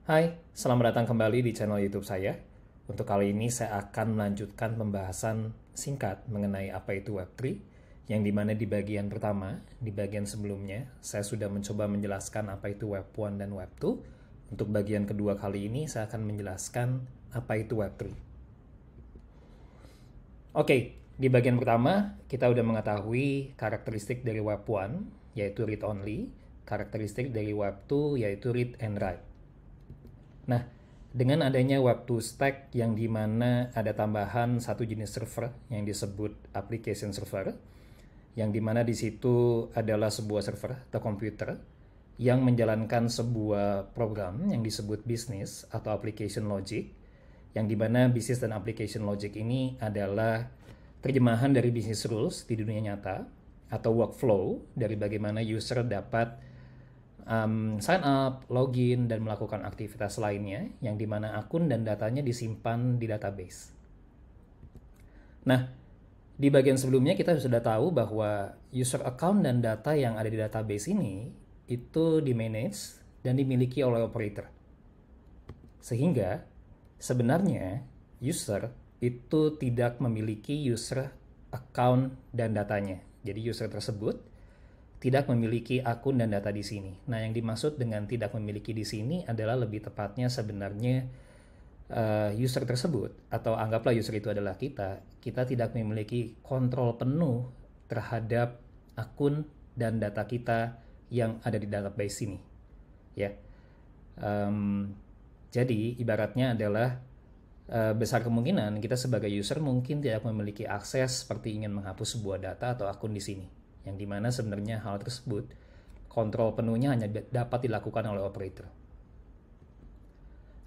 Hai, selamat datang kembali di channel YouTube saya. Untuk kali ini saya akan melanjutkan pembahasan singkat mengenai apa itu Web3, yang dimana di bagian pertama, di bagian sebelumnya, saya sudah mencoba menjelaskan apa itu Web1 dan Web2. Untuk bagian kedua kali ini, saya akan menjelaskan apa itu Web3. Oke, di bagian pertama, kita sudah mengetahui karakteristik dari Web1, yaitu read-only, karakteristik dari Web2, yaitu read and write. Nah, dengan adanya Web2 Stack yang dimana ada tambahan satu jenis server yang disebut application server, yang dimana di situ adalah sebuah server atau komputer yang menjalankan sebuah program yang disebut business atau application logic, yang dimana business dan application logic ini adalah terjemahan dari business rules di dunia nyata atau workflow dari bagaimana user dapat sign up, login, dan melakukan aktivitas lainnya yang dimana akun dan datanya disimpan di database. Nah, di bagian sebelumnya kita sudah tahu bahwa user account dan data yang ada di database ini itu di-manage dan dimiliki oleh operator. Sehingga sebenarnya user itu tidak memiliki user account dan datanya. Jadi user tersebut tidak memiliki akun dan data di sini. Nah, yang dimaksud dengan tidak memiliki di sini adalah lebih tepatnya sebenarnya user tersebut, atau anggaplah user itu adalah kita tidak memiliki kontrol penuh terhadap akun dan data kita yang ada di database ini. Ya, jadi ibaratnya adalah besar kemungkinan kita sebagai user mungkin tidak memiliki akses seperti ingin menghapus sebuah data atau akun di sini, yang dimana sebenarnya hal tersebut kontrol penuhnya hanya dapat dilakukan oleh operator.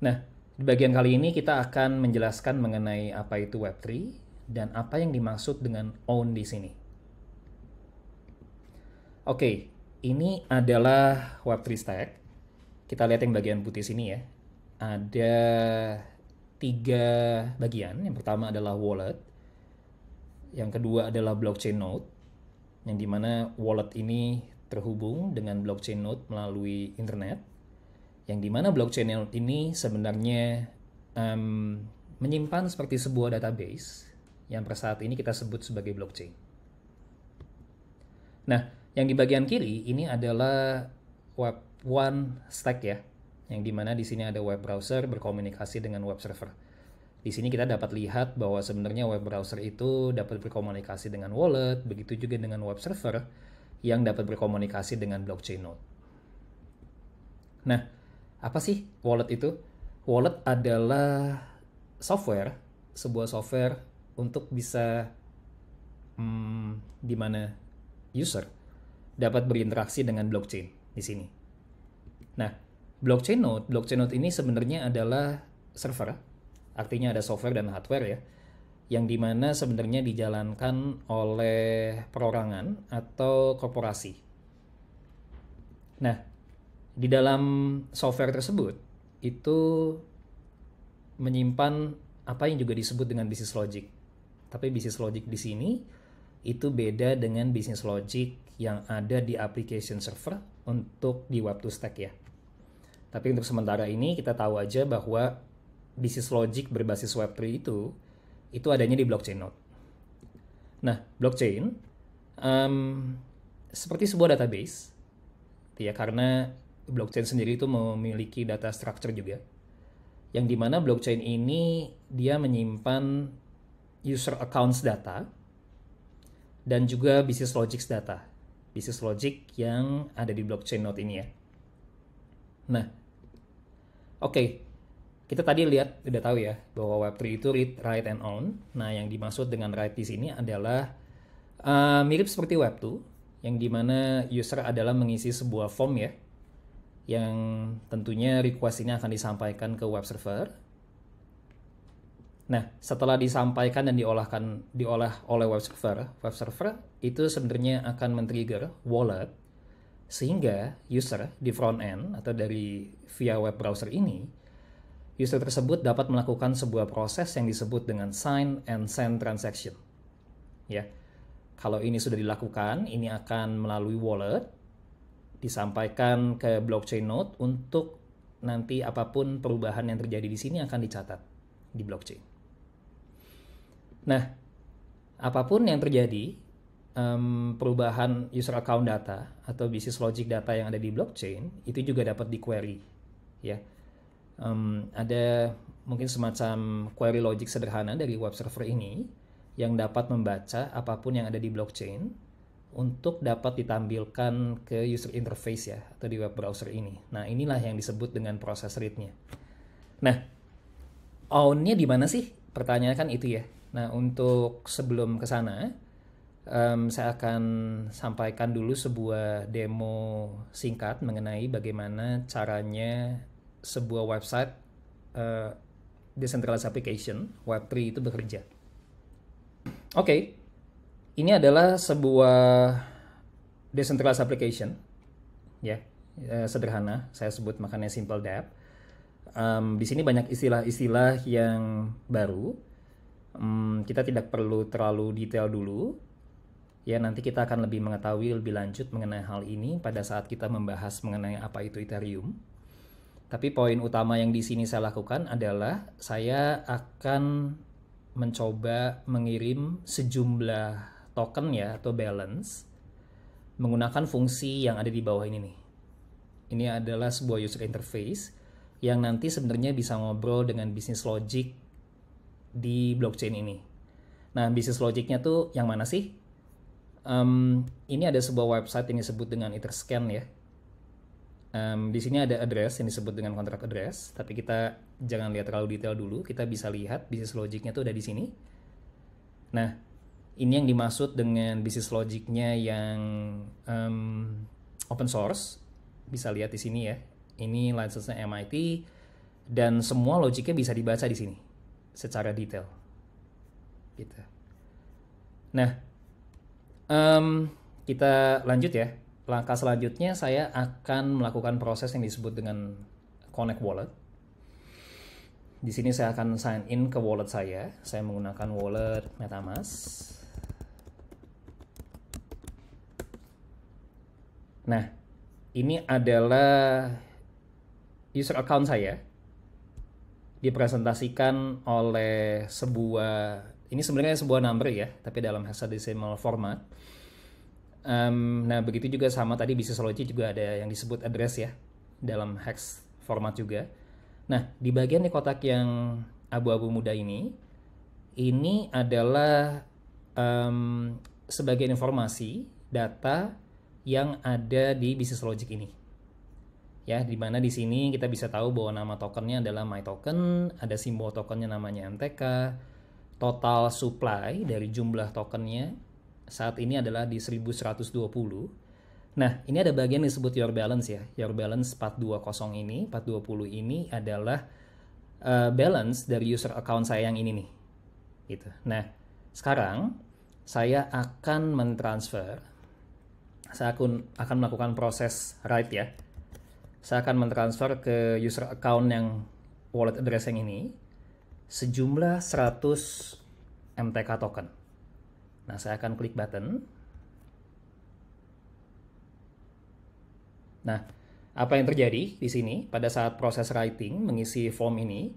Nah, di bagian kali ini kita akan menjelaskan mengenai apa itu Web3 dan apa yang dimaksud dengan own di sini. Oke, ini adalah Web3 stack. Kita lihat yang bagian putih sini ya. Ada 3 bagian. Yang pertama adalah wallet. Yang kedua adalah blockchain node, yang dimana wallet ini terhubung dengan blockchain node melalui internet, yang dimana blockchain node ini sebenarnya menyimpan seperti sebuah database yang per saat ini kita sebut sebagai blockchain. Nah, yang di bagian kiri ini adalah Web1 Stack ya, yang dimana di sini ada web browser berkomunikasi dengan web server. Di sini kita dapat lihat bahwa sebenarnya web browser itu dapat berkomunikasi dengan wallet, begitu juga dengan web server yang dapat berkomunikasi dengan blockchain node. Nah, apa sih wallet itu? Wallet adalah software, sebuah software untuk bisa di mana user dapat berinteraksi dengan blockchain di sini. Nah, blockchain node ini sebenarnya adalah server. Artinya ada software dan hardware ya, yang dimana sebenarnya dijalankan oleh perorangan atau korporasi. Nah, di dalam software tersebut itu menyimpan apa yang juga disebut dengan business logic. Tapi business logic di sini itu beda dengan business logic yang ada di application server untuk di Web2 Stack ya. Tapi untuk sementara ini kita tahu aja bahwa business logic berbasis Web3 itu adanya di blockchain node. Nah, blockchain seperti sebuah database, ya, karena blockchain sendiri itu memiliki data structure juga, yang dimana blockchain ini dia menyimpan user accounts data dan juga business logic data, business logic yang ada di blockchain node ini ya. Nah, oke. Kita tadi lihat, udah tahu ya, bahwa Web3 itu read, write, and own. Nah, yang dimaksud dengan write di sini adalah mirip seperti Web2, yang dimana user adalah mengisi sebuah form ya, yang tentunya request ini akan disampaikan ke web server. Nah, setelah disampaikan dan diolah oleh web server itu sebenarnya akan men-trigger wallet, sehingga user di front end atau dari via web browser ini, user tersebut dapat melakukan sebuah proses yang disebut dengan sign and send transaction. Ya, kalau ini sudah dilakukan, ini akan melalui wallet disampaikan ke blockchain node untuk nanti apapun perubahan yang terjadi di sini akan dicatat di blockchain. Nah, apapun yang terjadi, perubahan user account data atau business logic data yang ada di blockchain itu juga dapat di-query, ya. Ada mungkin semacam query logic sederhana dari web server ini yang dapat membaca apapun yang ada di blockchain untuk dapat ditampilkan ke user interface ya, atau di web browser ini. Nah, inilah yang disebut dengan proses read-nya. Nah, own-nya di mana sih? Pertanyaannya kan itu ya. Nah, untuk sebelum ke sana, saya akan sampaikan dulu sebuah demo singkat mengenai bagaimana caranya sebuah website decentralized application Web3 itu bekerja. Oke, ini adalah sebuah decentralized application, ya, sederhana. Saya sebut makanya simple dApp. Di sini banyak istilah-istilah yang baru. Kita tidak perlu terlalu detail dulu. Ya, nanti kita akan lebih mengetahui lebih lanjut mengenai hal ini pada saat kita membahas mengenai apa itu Ethereum. Tapi poin utama yang di sini saya lakukan adalah saya akan mencoba mengirim sejumlah token ya atau balance menggunakan fungsi yang ada di bawah ini nih. Ini adalah sebuah user interface yang nanti sebenarnya bisa ngobrol dengan business logic di blockchain ini. Nah, business logicnya tuh yang mana sih? Ini ada sebuah website yang disebut dengan Etherscan ya. Di sini ada address yang disebut dengan contract address, tapi kita jangan lihat terlalu detail dulu. Kita bisa lihat business logicnya tuh ada di sini. Nah, ini yang dimaksud dengan business logicnya yang open source. Bisa lihat di sini ya. Ini license-nya MIT dan semua logiknya bisa dibaca di sini secara detail. Gitu. Nah, kita lanjut ya. Langkah selanjutnya saya akan melakukan proses yang disebut dengan connect wallet. Di sini saya akan sign in ke wallet saya. Saya menggunakan wallet MetaMask. Nah, ini adalah user account saya. Dipresentasikan oleh sebuah, ini sebenarnya sebuah number ya, tapi dalam hexadecimal format. Nah, begitu juga sama tadi business logic juga ada yang disebut address ya, dalam hex format juga. Nah, di bagian di kotak yang abu-abu muda ini adalah sebagai informasi data yang ada di business logic ini. Ya, di mana di sini kita bisa tahu bahwa nama tokennya adalah MyToken, ada simbol tokennya namanya MTK, total supply dari jumlah tokennya saat ini adalah di 1120. Nah, ini ada bagian yang disebut your balance ya. Your balance 420 ini, 420 ini adalah balance dari user account saya yang ini nih. Gitu. Nah, sekarang saya akan mentransfer, saya akan melakukan proses write ya. Saya akan mentransfer ke user account yang wallet address yang ini sejumlah 100 MTK token. Nah, saya akan klik button. Nah, apa yang terjadi di sini pada saat proses writing mengisi form ini?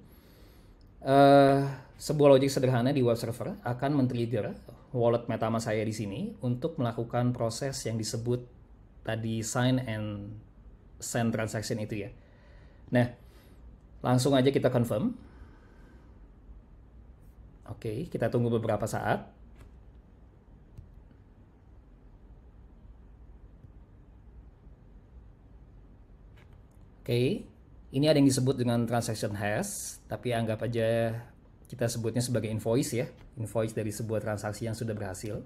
Sebuah logic sederhana di web server akan men-trigger wallet MetaMask saya di sini untuk melakukan proses yang disebut tadi sign and send transaction itu ya. Nah, langsung aja kita confirm. Oke, kita tunggu beberapa saat. Oke, ini ada yang disebut dengan transaction hash, tapi anggap aja kita sebutnya sebagai invoice ya. Invoice dari sebuah transaksi yang sudah berhasil.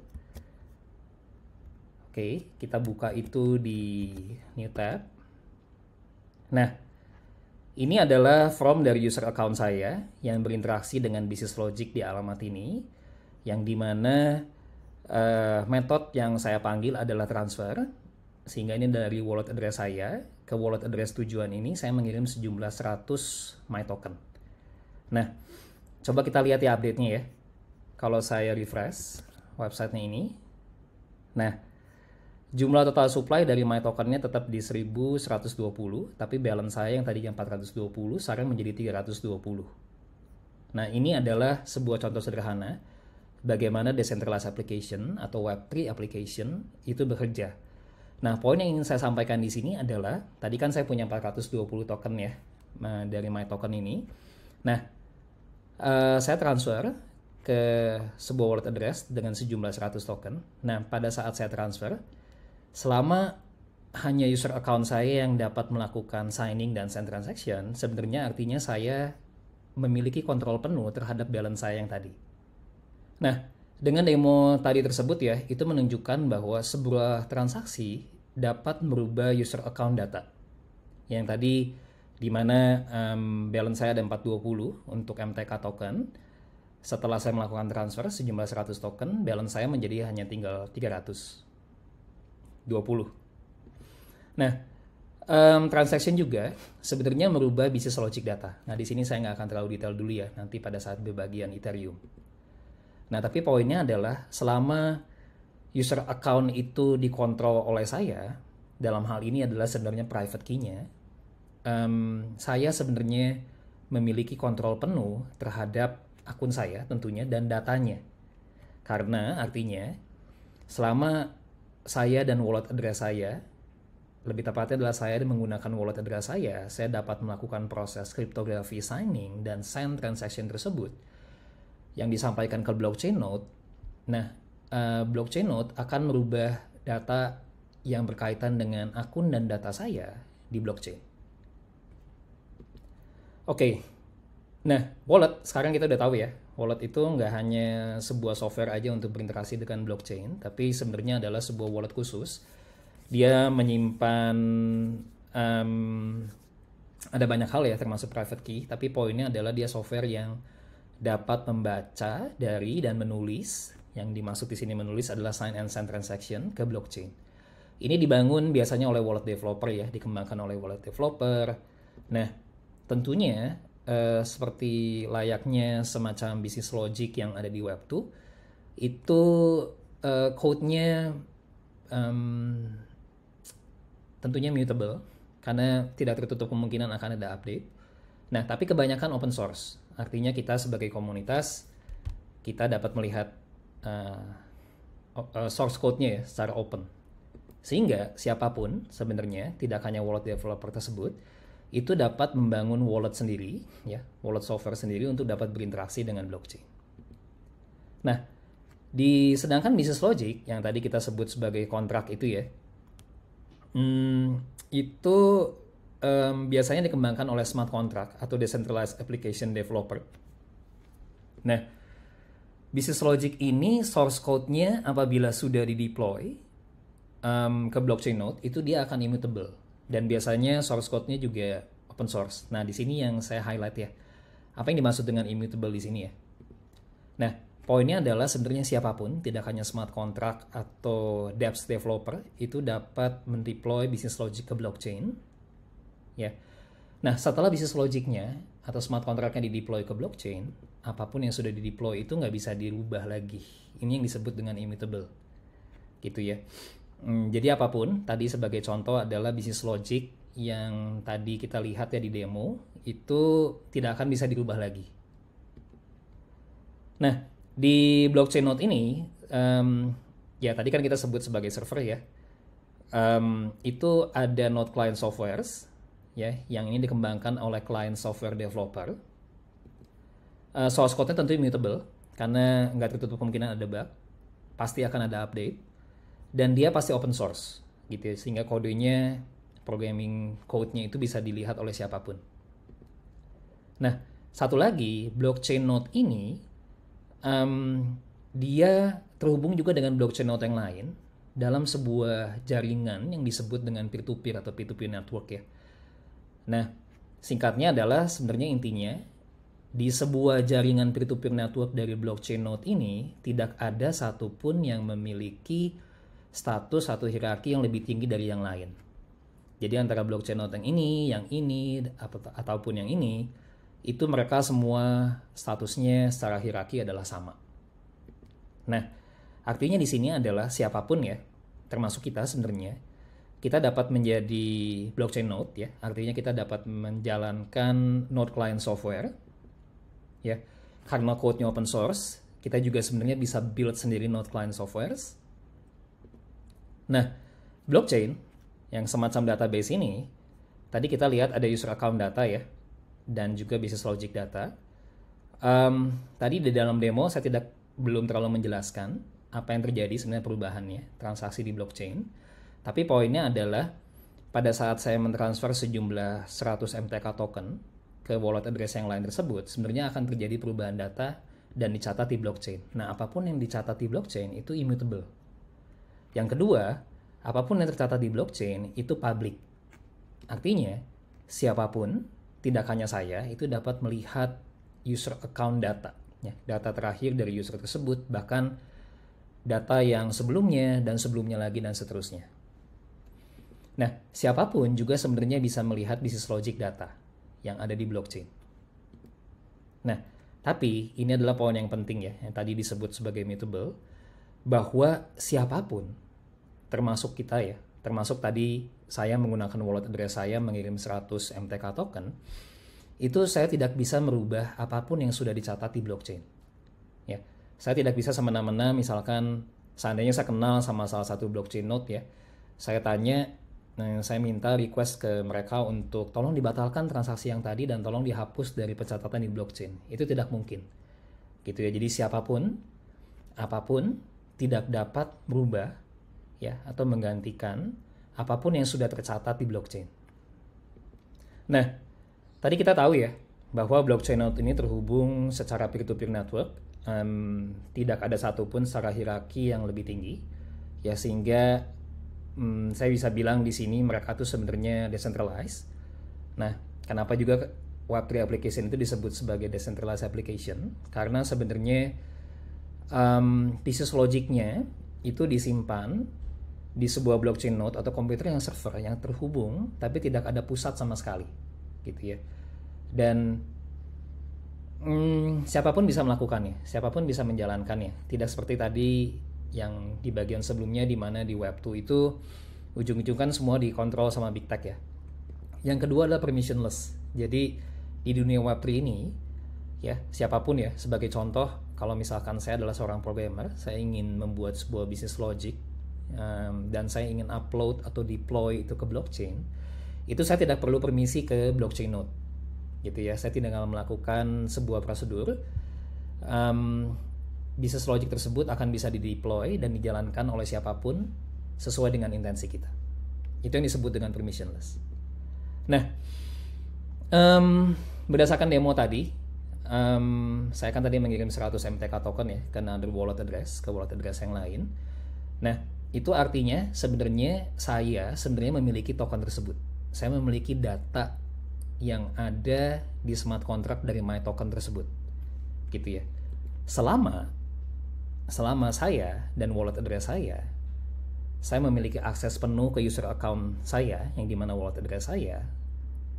Oke, kita buka itu di new tab. Nah, ini adalah form dari user account saya yang berinteraksi dengan business logic di alamat ini, yang dimana metode yang saya panggil adalah transfer, sehingga ini dari wallet address saya ke wallet address tujuan ini saya mengirim sejumlah 100 MyToken. Nah, coba kita lihat ya update-nya ya. Kalau saya refresh websitenya ini, nah Jumlah total supply dari my tokennya tetap di 1120, tapi balance saya yang tadinya 420 sekarang menjadi 320. Nah, ini adalah sebuah contoh sederhana bagaimana decentralized application atau Web3 application itu bekerja. Nah, poin yang ingin saya sampaikan di sini adalah, tadi kan saya punya 420 token ya, dari my token ini. Nah, saya transfer ke sebuah wallet address dengan sejumlah 100 token. Nah, pada saat saya transfer, selama hanya user account saya yang dapat melakukan signing dan send transaction, sebenarnya artinya saya memiliki kontrol penuh terhadap balance saya yang tadi. Nah, dengan demo tadi tersebut ya, itu menunjukkan bahwa sebuah transaksi dapat merubah user account data. Yang tadi di mana balance saya ada 420 untuk MTK token. Setelah saya melakukan transfer sejumlah 100 token, balance saya menjadi hanya tinggal 320. Nah, transaction juga sebenarnya merubah business logic data. Nah, di sini saya nggak akan terlalu detail dulu ya, nanti pada saat bagian Ethereum. Nah, tapi poinnya adalah selama user account itu dikontrol oleh saya, dalam hal ini adalah sebenarnya private key-nya, saya sebenarnya memiliki kontrol penuh terhadap akun saya tentunya dan datanya. Karena artinya selama saya dan wallet address saya, lebih tepatnya adalah saya menggunakan wallet address saya dapat melakukan proses cryptography signing dan send transaction tersebut yang disampaikan ke blockchain node. Nah, blockchain node akan merubah data yang berkaitan dengan akun dan data saya di blockchain. Oke. Nah, wallet sekarang kita udah tahu ya, wallet itu nggak hanya sebuah software aja untuk berinteraksi dengan blockchain, tapi sebenarnya adalah sebuah wallet khusus. Dia menyimpan ada banyak hal ya, termasuk private key, tapi poinnya adalah dia software yang dapat membaca dari dan menulis. Yang dimaksud di sini menulis adalah sign and send transaction ke blockchain. Ini dibangun biasanya oleh wallet developer ya, dikembangkan oleh wallet developer. Nah, tentunya seperti layaknya semacam business logic yang ada di Web2, itu code-nya tentunya mutable, karena tidak tertutup kemungkinan akan ada update. Nah, tapi kebanyakan open source, artinya kita sebagai komunitas, kita dapat melihat source code-nya ya, secara open. Sehingga siapapun sebenarnya, tidak hanya wallet developer tersebut, itu dapat membangun wallet sendiri, ya, wallet software sendiri untuk dapat berinteraksi dengan blockchain. Nah, sedangkan business logic yang tadi kita sebut sebagai kontrak itu ya, itu biasanya dikembangkan oleh smart contract atau decentralized application developer. Nah, business logic ini source code-nya apabila sudah di-deploy ke blockchain node, itu dia akan immutable. Dan biasanya source code-nya juga open source. Nah, di sini yang saya highlight ya. Apa yang dimaksud dengan immutable di sini ya? Nah, poinnya adalah sebenarnya siapapun, tidak hanya smart contract atau dApps developer, itu dapat mendeploy business logic ke blockchain. Ya. Nah, setelah business logic-nya atau smart contract-nya di-deploy ke blockchain, apapun yang sudah di-deploy itu nggak bisa dirubah lagi. Ini yang disebut dengan immutable. Gitu ya. Jadi apapun, tadi sebagai contoh adalah business logic yang tadi kita lihat ya di demo, itu tidak akan bisa dirubah lagi. Nah, di blockchain node ini, ya tadi kan kita sebut sebagai server ya, itu ada node client softwares, ya, yang ini dikembangkan oleh client software developer. Source code-nya tentu immutable, karena nggak tertutup kemungkinan ada bug, pasti akan ada update. Dan dia pasti open source, gitu ya, sehingga kodenya, programming code-nya itu bisa dilihat oleh siapapun. Nah, satu lagi, blockchain node ini, dia terhubung juga dengan blockchain node yang lain dalam sebuah jaringan yang disebut dengan peer-to-peer atau P2P network ya. Nah, singkatnya adalah sebenarnya intinya, di sebuah jaringan peer-to-peer network dari blockchain node ini, tidak ada satupun yang memiliki status atau hierarki yang lebih tinggi dari yang lain. Jadi antara blockchain node yang ini, ataupun yang ini, itu mereka semua statusnya secara hierarki adalah sama. Nah, artinya di sini adalah siapapun ya, termasuk kita sebenarnya, kita dapat menjadi blockchain node ya, artinya kita dapat menjalankan node client software ya. Karena code-nya open source, kita juga sebenarnya bisa build sendiri node client softwares. Nah, blockchain yang semacam database ini, tadi kita lihat ada user account data ya, dan juga business logic data. Tadi di dalam demo saya belum terlalu menjelaskan apa yang terjadi sebenarnya perubahannya transaksi di blockchain. Tapi poinnya adalah pada saat saya mentransfer sejumlah 100 MTK token ke wallet address yang lain tersebut, sebenarnya akan terjadi perubahan data dan dicatat di blockchain. Nah, apapun yang dicatat di blockchain itu immutable. Yang kedua, apapun yang tercatat di blockchain itu public. Artinya, siapapun, tidak hanya saya, itu dapat melihat user account data, ya, data terakhir dari user tersebut, bahkan data yang sebelumnya dan sebelumnya lagi dan seterusnya. Nah, siapapun juga sebenarnya bisa melihat business logic data yang ada di blockchain. Nah, tapi ini adalah poin yang penting ya, yang tadi disebut sebagai immutable, bahwa siapapun, termasuk kita ya, termasuk tadi saya menggunakan wallet address saya mengirim 100 MTK token, itu saya tidak bisa merubah apapun yang sudah dicatat di blockchain. Ya, saya tidak bisa semena-mena, misalkan seandainya saya kenal sama salah satu blockchain node ya, saya tanya, saya minta request ke mereka untuk tolong dibatalkan transaksi yang tadi dan tolong dihapus dari pencatatan di blockchain. Itu tidak mungkin. Gitu ya. Jadi siapapun, apapun tidak dapat merubah ya atau menggantikan apapun yang sudah tercatat di blockchain. Nah, tadi kita tahu ya bahwa blockchain node ini terhubung secara peer-to-peer network, tidak ada satupun secara hierarki yang lebih tinggi, ya sehingga saya bisa bilang di sini mereka tuh sebenarnya decentralized. Nah, kenapa juga Web3 application itu disebut sebagai decentralized application? Karena sebenarnya business logicnya itu disimpan di sebuah blockchain node atau komputer yang server yang terhubung, tapi tidak ada pusat sama sekali, gitu ya. Dan siapapun bisa melakukannya, siapapun bisa menjalankannya. Tidak seperti tadi yang di bagian sebelumnya di mana di Web2 itu ujung-ujung kan semua dikontrol sama big tech ya. Yang kedua adalah permissionless. Jadi di dunia Web3 ini ya, siapapun ya, sebagai contoh kalau misalkan saya adalah seorang programmer, saya ingin membuat sebuah business logic dan saya ingin upload atau deploy itu ke blockchain, itu saya tidak perlu permisi ke blockchain node, gitu ya. Saya tidak akan melakukan sebuah prosedur. Business logic tersebut akan bisa dideploy dan dijalankan oleh siapapun sesuai dengan intensi kita. Itu yang disebut dengan permissionless. Nah, berdasarkan demo tadi, saya kan tadi mengirim 100 MTK token ya ke another wallet address, ke wallet address yang lain. Nah, itu artinya sebenarnya saya memiliki token tersebut. Saya memiliki data yang ada di smart contract dari my token tersebut, gitu ya. Selama saya dan wallet address saya memiliki akses penuh ke user account saya, yang dimana wallet address saya,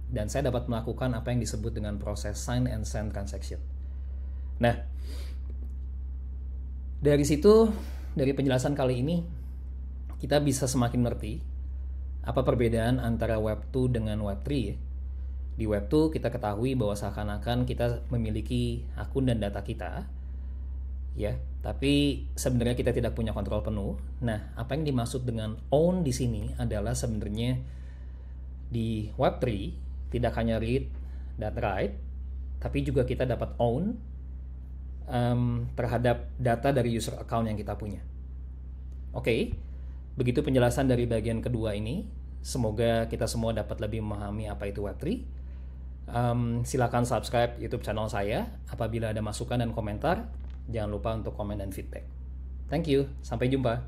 dan saya dapat melakukan apa yang disebut dengan proses sign and send transaction. Nah, dari situ, dari penjelasan kali ini, kita bisa semakin ngerti apa perbedaan antara Web2 dengan Web3 ya. Di Web2 kita ketahui bahwa seakan-akan kita memiliki akun dan data kita, ya, tapi sebenarnya kita tidak punya kontrol penuh. Nah, apa yang dimaksud dengan own di sini adalah sebenarnya di Web3 tidak hanya read dan write, tapi juga kita dapat own terhadap data dari user account yang kita punya. Oke, begitu penjelasan dari bagian kedua ini. Semoga kita semua dapat lebih memahami apa itu Web3. Silakan subscribe YouTube channel saya. Apabila ada masukan dan komentar, jangan lupa untuk komen dan feedback. Thank you, sampai jumpa.